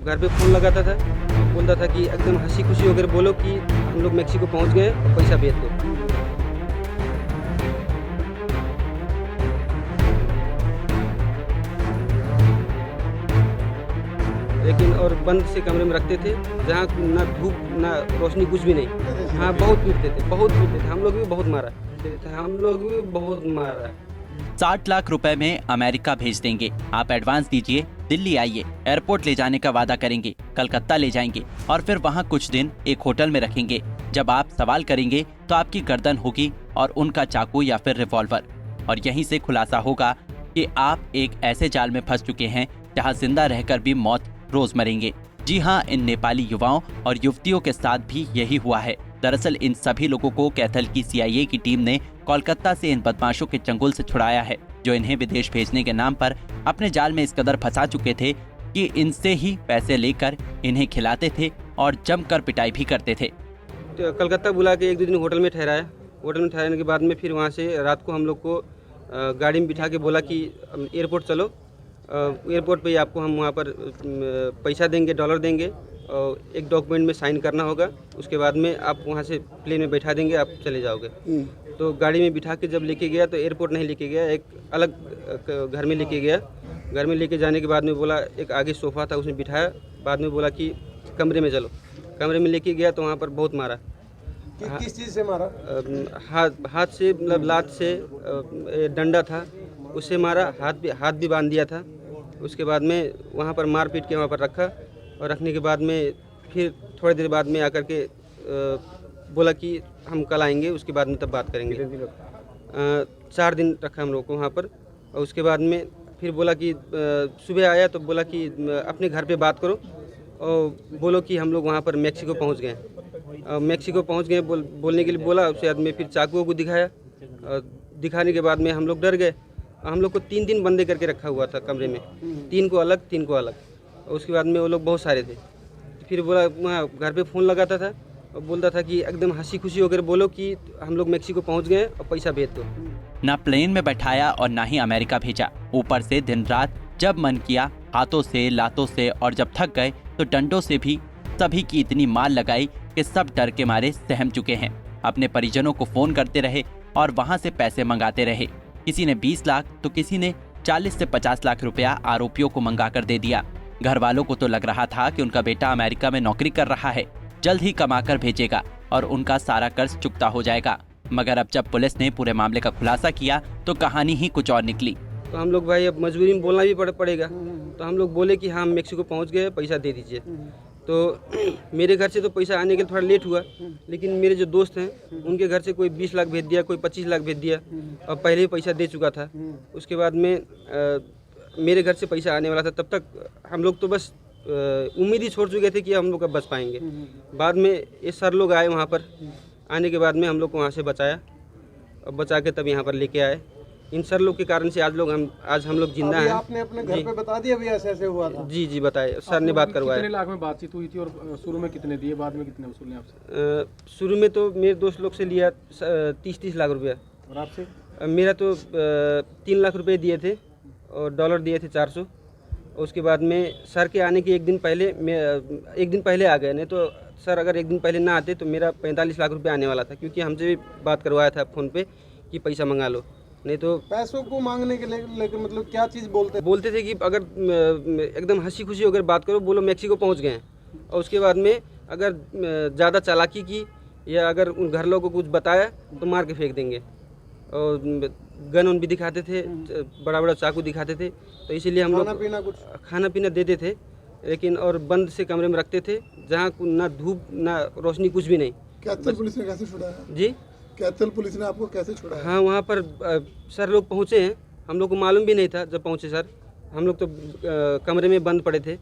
घर पे फ़ोन लगाता था, बोलता था कि एकदम हँसी खुशी होकर बोलो कि हम लोग मेक्सिको पहुँच गए और पैसा भेज दो। लेकिन और बंद से कमरे में रखते थे, जहाँ ना धूप ना रोशनी, कुछ भी नहीं। हाँ, बहुत पीटते थे, बहुत पीटते थे। हम लोग भी बहुत मारा, हम लोग भी बहुत मारा। 60 लाख रुपए में अमेरिका भेज देंगे, आप एडवांस दीजिए, दिल्ली आइए, एयरपोर्ट ले जाने का वादा करेंगे, कलकत्ता ले जाएंगे और फिर वहाँ कुछ दिन एक होटल में रखेंगे। जब आप सवाल करेंगे तो आपकी गर्दन होगी और उनका चाकू या फिर रिवॉल्वर, और यहीं से खुलासा होगा कि आप एक ऐसे जाल में फंस चुके हैं जहाँ जिंदा रहकर भी मौत रोज मरेंगे। जी हाँ, इन नेपाली युवाओं और युवतियों के साथ भी यही हुआ है। दरअसल इन सभी लोगों को कैथल की CIA की टीम ने कोलकाता से इन बदमाशों के चंगुल से छुड़ाया है, जो इन्हें विदेश भेजने के नाम पर अपने जाल में इस कदर फंसा चुके थे कि इनसे ही पैसे लेकर इन्हें खिलाते थे और जमकर पिटाई भी करते थे। तो कलकत्ता बुला के 1-2 दिन होटल में ठहराया। होटल में ठहराने के बाद में फिर वहाँ से रात को हम लोग को गाड़ी में बिठा के बोला कि एयरपोर्ट चलो, एयरपोर्ट पे आपको हम वहाँ पर पैसा देंगे, डॉलर देंगे और एक डॉक्यूमेंट में साइन करना होगा। उसके बाद में आप वहाँ से प्लेन में बैठा देंगे, आप चले जाओगे। तो गाड़ी में बिठा के जब लेके गया तो एयरपोर्ट नहीं लेके गया, एक अलग घर में लेके गया। घर में लेके जाने के बाद में बोला, एक आगे सोफ़ा था उसमें बिठाया, बाद में बोला कि कमरे में चलो। कमरे में लेके गया तो वहाँ पर बहुत मारा। किस चीज़ से मारा? हाथ से, मतलब लात से, डंडा था उससे मारा, हाथ भी बांध दिया था। उसके बाद में वहाँ पर मार पीट के वहाँ पर रखा और रखने के बाद में फिर थोड़ी देर बाद में आकर के बोला कि हम कल आएंगे, उसके बाद में तब बात करेंगे। 4 दिन रखा हम लोग को वहाँ पर और उसके बाद में फिर बोला कि सुबह आया तो बोला कि अपने घर पे बात करो और बोलो कि हम लोग वहाँ पर मेक्सिको पहुँच गए। मेक्सिको पहुँच गए बोलने के लिए बोला। उसके बाद में फिर चाकुओं को दिखाया और दिखाने के बाद में हम लोग डर गए। हम लोग को 3 दिन बंदे करके रखा हुआ था कमरे में, 3 को अलग 3 को अलग। और उसके बाद में वो लोग बहुत सारे थे। फिर बोला, वहाँ घर पे फ़ोन लगाता था और बोलता था कि एकदम हंसी खुशी होकर बोलो कि हम लोग मेक्सिको पहुँच गए और पैसा भेज दो। ना प्लेन में बैठाया और ना ही अमेरिका भेजा, ऊपर से दिन रात जब मन किया हाथों से, लातों से और जब थक गए तो डंडों से भी सभी की इतनी मार लगाई कि सब डर के मारे सहम चुके हैं। अपने परिजनों को फोन करते रहे और वहां से पैसे मंगाते रहे। किसी ने 20 लाख तो किसी ने 40 से 50 लाख रुपया आरोपियों को मंगा कर दे दिया। घर वालों को तो लग रहा था कि उनका बेटा अमेरिका में नौकरी कर रहा है, जल्द ही कमाकर भेजेगा और उनका सारा कर्ज चुकता हो जाएगा। मगर अब जब पुलिस ने पूरे मामले का खुलासा किया तो कहानी ही कुछ और निकली। तो हम लोग भाई अब मजबूरी में बोलना भी पड़ेगा। तो हम लोग बोले कि हाँ, मेक्सिको पहुंच गए, पैसा दे दीजिए। तो मेरे घर से तो पैसा आने के लिए थोड़ा लेट हुआ, लेकिन मेरे जो दोस्त हैं उनके घर से कोई 20 लाख भेज दिया, कोई 25 लाख भेज दिया और पहले ही पैसा दे चुका था। उसके बाद में मेरे घर से पैसा आने वाला था। तब तक हम लोग तो बस उम्मीद ही छोड़ चुके थे कि हम लोग अब बच पाएंगे। बाद में ये सर लोग आए वहाँ पर, आने के बाद में हम लोग को वहाँ से बचाया और बचा के तब यहाँ पर लेके आए। इन सर लोग के कारण से आज हम लोग जिंदा हैं। आपने अपने घर पे बता दिया भी ऐसे ऐसे हुआ था? जी बताए, सर ने बात करवाया। कितने लाख में बातचीत हुई थी और शुरू में कितने दिए, बाद में कितने वसूले आपसे? शुरू में तो मेरे दोस्त लोग से लिया 30 लाख रुपया। और आपसे? मेरा तो 3 लाख रुपए दिए थे और डॉलर दिए थे 400। उसके बाद में सर के आने के एक दिन पहले आ गए, नहीं तो सर अगर एक दिन पहले ना आते तो मेरा 45 लाख रुपये आने वाला था, क्योंकि हमसे भी बात करवाया था फ़ोन पे कि पैसा मंगा लो। नहीं तो पैसों को मांगने के लेकर मतलब क्या चीज़ बोलते थे कि अगर एकदम हंसी खुशी होकर बात करो, बोलो मेक्सिको पहुंच गए हैं। और उसके बाद में अगर ज़्यादा चालाकी की या अगर उन घर लोगों को कुछ बताया तो मार के फेंक देंगे। और गन उन भी दिखाते थे, बड़ा बड़ा चाकू दिखाते थे। तो इसीलिए हम लोग खाना पीना देते थे, लेकिन और बंद से कमरे में रखते थे, जहाँ ना धूप ना रोशनी, कुछ भी नहीं। कैथल पुलिस ने कैसे छुड़ाया? जी, कैथल पुलिस ने आपको कैसे छुड़ाया? हाँ, वहाँ पर सर लोग पहुँचे हैं, हम लोग को मालूम भी नहीं था जब पहुँचे सर। हम लोग तो कमरे में बंद पड़े थे।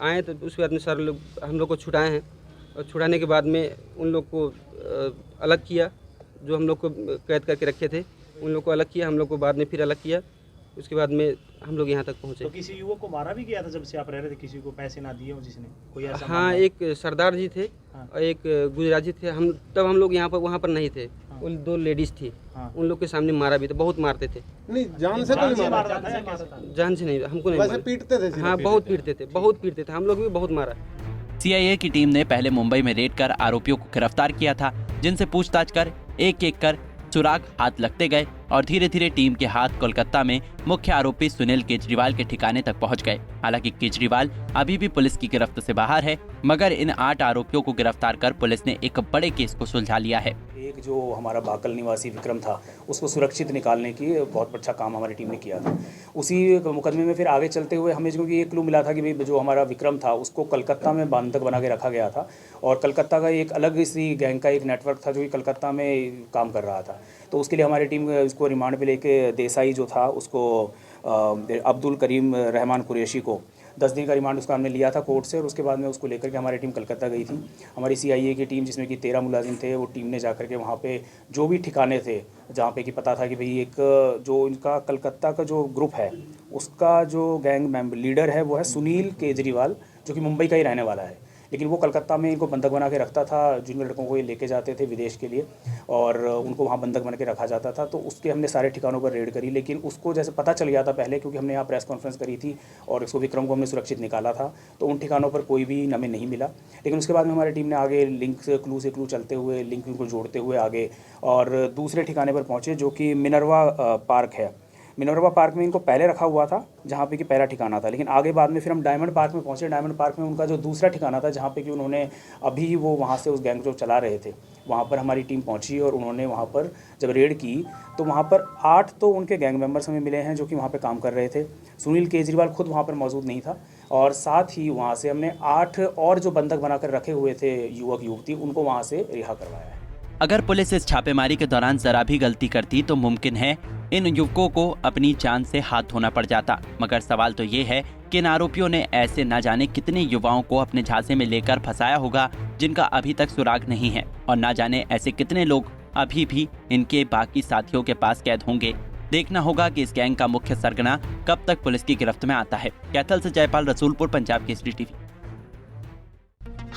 आए तो उसके बाद में सर लोग हम लोग को छुड़ाए हैं और छुड़ाने के बाद में उन लोग को अलग किया, जो हम लोग को कैद करके रखे थे उन लोग को अलग किया, हम लोग को बाद में फिर अलग किया। उसके बाद में हम लोग यहाँ तक पहुँचे। तो किसी युवक को मारा भी गया था जब से आप रह रहे थे? किसी को पैसे ना दिए हो जिसने कोई ऐसा? हाँ, एक सरदार जी थे और एक गुजराती थे। हम लोग यहाँ पर वहाँ पर नहीं थे। वो 2 लेडीज थी, हाँ। उन लोग के सामने मारा भी था, बहुत मारते थे। नहीं जान से तो नहीं मारा, जान से नहीं, हमको नहीं वैसे मारा। पीटते थे सिर्फ। हाँ बहुत पीटते थे, हम लोग भी बहुत मारा। सीआईए की टीम ने पहले मुंबई में रेड कर आरोपियों को गिरफ्तार किया था, जिनसे पूछताछ कर एक एक कर सुराग हाथ लगते गए और धीरे धीरे टीम के हाथ कोलकाता में मुख्य आरोपी सुनील केजरीवाल के ठिकाने तक पहुंच गए। हालांकि केजरीवाल अभी भी पुलिस की गिरफ्त से बाहर है, मगर इन 8 आरोपियों को गिरफ्तार कर पुलिस ने एक बड़े केस को सुलझा लिया है। एक जो हमारा बाकल निवासी विक्रम था, उसको सुरक्षित निकालने की बहुत अच्छा काम हमारी टीम ने किया था। उसी मुकदमे में फिर आगे चलते हुए हमें क्योंकि ये क्लू मिला था कि भाई जो हमारा विक्रम था उसको कलकत्ता में बंधक बना के रखा गया था और कलकत्ता का एक अलग इसी गैंग का एक नेटवर्क था जो कि कलकत्ता में काम कर रहा था। तो उसके लिए हमारी टीम उसको रिमांड पे लेके देसाई जो था उसको अब्दुल करीम रहमान कुरैशी को 10 दिन का रिमांड उसका हमने लिया था कोर्ट से और उसके बाद में उसको लेकर के हमारी टीम कलकत्ता गई थी। हमारी सीआईए की टीम जिसमें कि 13 मुलाजिम थे, वो टीम ने जाकर के वहाँ पे जो भी ठिकाने थे जहाँ पे कि पता था कि भाई एक जो इनका कलकत्ता का जो ग्रुप है उसका जो गैंग मेंबर लीडर है वो है सुनील केजरीवाल, जो कि मुंबई का ही रहने वाला है, लेकिन वो कलकत्ता में इनको बंधक बना के रखता था। जिन लड़कों को ये लेके जाते थे विदेश के लिए और उनको वहाँ बंधक बना के रखा जाता था। तो उसके हमने सारे ठिकानों पर रेड करी, लेकिन उसको जैसे पता चल गया था पहले, क्योंकि हमने यहाँ प्रेस कॉन्फ्रेंस करी थी और उसको विक्रम को हमने सुरक्षित निकाला था, तो उन ठिकानों पर कोई भी हमें नहीं मिला। लेकिन उसके बाद में हमारी टीम ने आगे लिंक से क्लू चलते हुए लिंक को जोड़ते हुए आगे और दूसरे ठिकाने पर पहुँचे जो कि मिनर्वा पार्क है। मिनर्वा पार्क में इनको पहले रखा हुआ था जहाँ पे कि पहला ठिकाना था, लेकिन आगे बाद में फिर हम डायमंड पार्क में पहुँचे। डायमंड पार्क में उनका जो दूसरा ठिकाना था जहाँ पे कि उन्होंने अभी वो वहाँ से उस गैंग जो चला रहे थे वहाँ पर हमारी टीम पहुँची और उन्होंने वहाँ पर जब रेड की तो वहाँ पर 8 तो उनके गैंग मेंबर्स हमें मिले हैं जो कि वहाँ पर काम कर रहे थे। सुनील केजरीवाल खुद वहाँ पर मौजूद नहीं था और साथ ही वहाँ से हमने 8 और जो बंधक बनाकर रखे हुए थे युवक युवती उनको वहाँ से रिहा करवाया है। अगर पुलिस इस छापेमारी के दौरान जरा भी गलती करती तो मुमकिन है इन युवकों को अपनी जान से हाथ धोना पड़ जाता। मगर सवाल तो ये है कि इन आरोपियों ने ऐसे न जाने कितने युवाओं को अपने झांसे में लेकर फंसाया होगा जिनका अभी तक सुराग नहीं है, और न जाने ऐसे कितने लोग अभी भी इनके बाकी साथियों के पास कैद होंगे। देखना होगा कि इस गैंग का मुख्य सरगना कब तक पुलिस की गिरफ्त में आता है। कैथल से जयपाल, रसूलपुर, पंजाब केसरी टीवी।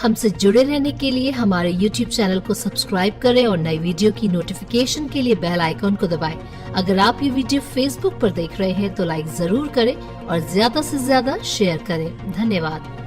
हमसे जुड़े रहने के लिए हमारे YouTube चैनल को सब्सक्राइब करें और नई वीडियो की नोटिफिकेशन के लिए बेल आइकॉन को दबाएं। अगर आप ये वीडियो Facebook पर देख रहे हैं तो लाइक जरूर करें और ज्यादा से ज्यादा शेयर करें। धन्यवाद।